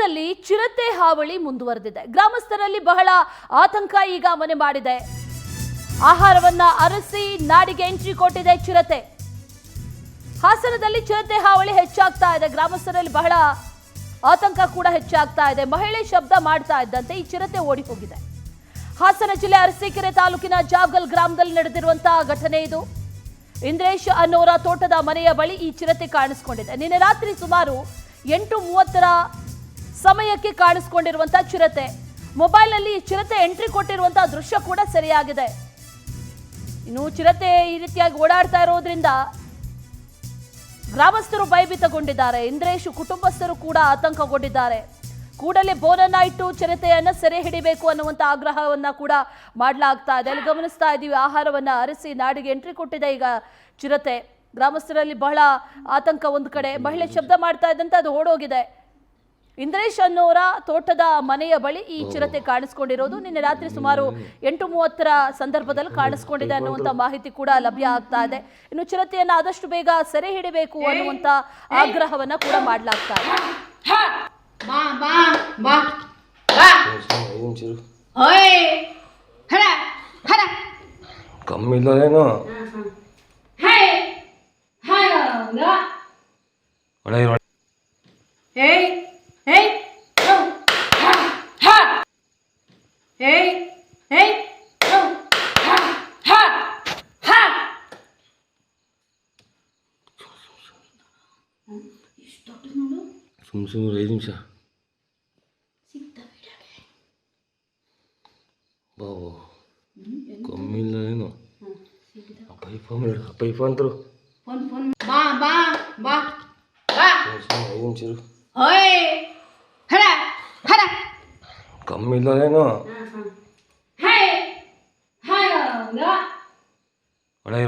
ಹಾಸನದಲ್ಲಿ ಚಿರತೆ ಹಾವಳಿ ಮುಂದುವರೆದಿದೆ. ಗ್ರಾಮಸ್ಥರಲ್ಲಿ ಬಹಳ ಆತಂಕ ಈಗ ಮನೆ ಮಾಡಿದೆ. ಆಹಾರವನ್ನ ಅರಸಿ ನಾಡಿಗೆ ಎಂಟ್ರಿ ಕೊಟ್ಟಿದೆ ಚಿರತೆ. ಹಾಸನದಲ್ಲಿ ಚಿರತೆ ಹಾವಳಿ ಹೆಚ್ಚಾಗ್ತಾ ಇದೆ. ಗ್ರಾಮಸ್ಥರಲ್ಲಿ ಬಹಳ ಆತಂಕ ಕೂಡ ಹೆಚ್ಚಾಗ್ತಾ ಇದೆ. ಮಹಿಳೆ ಶಬ್ದ ಮಾಡ್ತಾ ಇದ್ದಂತೆ ಈ ಚಿರತೆ ಓಡಿ ಹೋಗಿದೆ. ಹಾಸನ ಜಿಲ್ಲೆ ಅರಸೀಕೆರೆ ತಾಲೂಕಿನ ಜಾಗಲ್ ಗ್ರಾಮದಲ್ಲಿ ನಡೆದಿರುವಂತಹ ಘಟನೆ ಇದು. ಇಂದ್ರೇಶ್ ಅನ್ನೋರ ತೋಟದ ಮನೆಯ ಬಳಿ ಈ ಚಿರತೆ ಕಾಣಿಸಿಕೊಂಡಿದೆ. ನಿನ್ನೆ ರಾತ್ರಿ ಸುಮಾರು 8:30ರ ಸಮಯಕ್ಕೆ ಕಾಣಿಸಿಕೊಂಡಿರುವಂತಹ ಚಿರತೆ. ಮೊಬೈಲ್ನಲ್ಲಿ ಚಿರತೆ ಎಂಟ್ರಿ ಕೊಟ್ಟಿರುವಂತಹ ದೃಶ್ಯ ಕೂಡ ಸರಿಯಾಗಿದೆ. ಇನ್ನು ಚಿರತೆ ಈ ರೀತಿಯಾಗಿ ಓಡಾಡ್ತಾ ಇರೋದ್ರಿಂದ ಗ್ರಾಮಸ್ಥರು ಭಯಭೀತಗೊಂಡಿದ್ದಾರೆ. ಇಂದ್ರೇಶ್ ಕುಟುಂಬಸ್ಥರು ಕೂಡ ಆತಂಕಗೊಂಡಿದ್ದಾರೆ. ಕೂಡಲೇ ಬೋನನ್ನ ಇಟ್ಟು ಚಿರತೆಯನ್ನ ಸೆರೆ ಹಿಡಿಬೇಕು ಅನ್ನುವಂಥ ಆಗ್ರಹವನ್ನ ಕೂಡ ಮಾಡಲಾಗ್ತಾ ಇದೆ. ಅಲ್ಲಿ ಗಮನಿಸ್ತಾ ಇದ್ದೀವಿ, ಆಹಾರವನ್ನ ಅರಸಿ ನಾಡಿಗೆ ಎಂಟ್ರಿ ಕೊಟ್ಟಿದೆ ಈಗ ಚಿರತೆ. ಗ್ರಾಮಸ್ಥರಲ್ಲಿ ಬಹಳ ಆತಂಕ. ಒಂದು ಕಡೆ ಮಹಿಳೆ ಶಬ್ದ ಮಾಡ್ತಾ ಇದ್ದಂತೆ ಅದು ಓಡೋಗಿದೆ. ಇಂದ್ರೇಶ್ ಅನ್ನೋರ ತೋಟದ ಮನೆಯ ಬಳಿ ಈ ಚಿರತೆ ಕಾಣಿಸ್ಕೊಂಡಿರೋದು. ನಿನ್ನೆ ರಾತ್ರಿ ಸುಮಾರು 8:30ರ ಸಂದರ್ಭದಲ್ಲಿ ಕಾಣಿಸ್ಕೊಂಡಿದೆ ಅನ್ನುವಂಥ ಮಾಹಿತಿ ಕೂಡ ಲಭ್ಯ ಆಗ್ತಾ ಇದೆ. ಇನ್ನು ಚಿರತೆಯನ್ನ ಆದಷ್ಟು ಬೇಗ ಸೆರೆ ಹಿಡಿಬೇಕು ಅನ್ನುವಂಥ ಆಗ್ರಹವನ್ನ ಕೂಡ ಮಾಡಲಾಗ್ತಾ ಇದೆ. ಕಮ್ಮಿಲ್ಲೇನು ಸುಮ್ಮನೆ 5 ನಿಮಿಷ ಬಾವು ಕಮ್ಮಿಲ್ಲೇನು ಪೈಪ ಅಂತರು 5 ನಿಮಿಷ ಕಮ್ಮಿಲ್ಲೇನು ಒಳಗೆ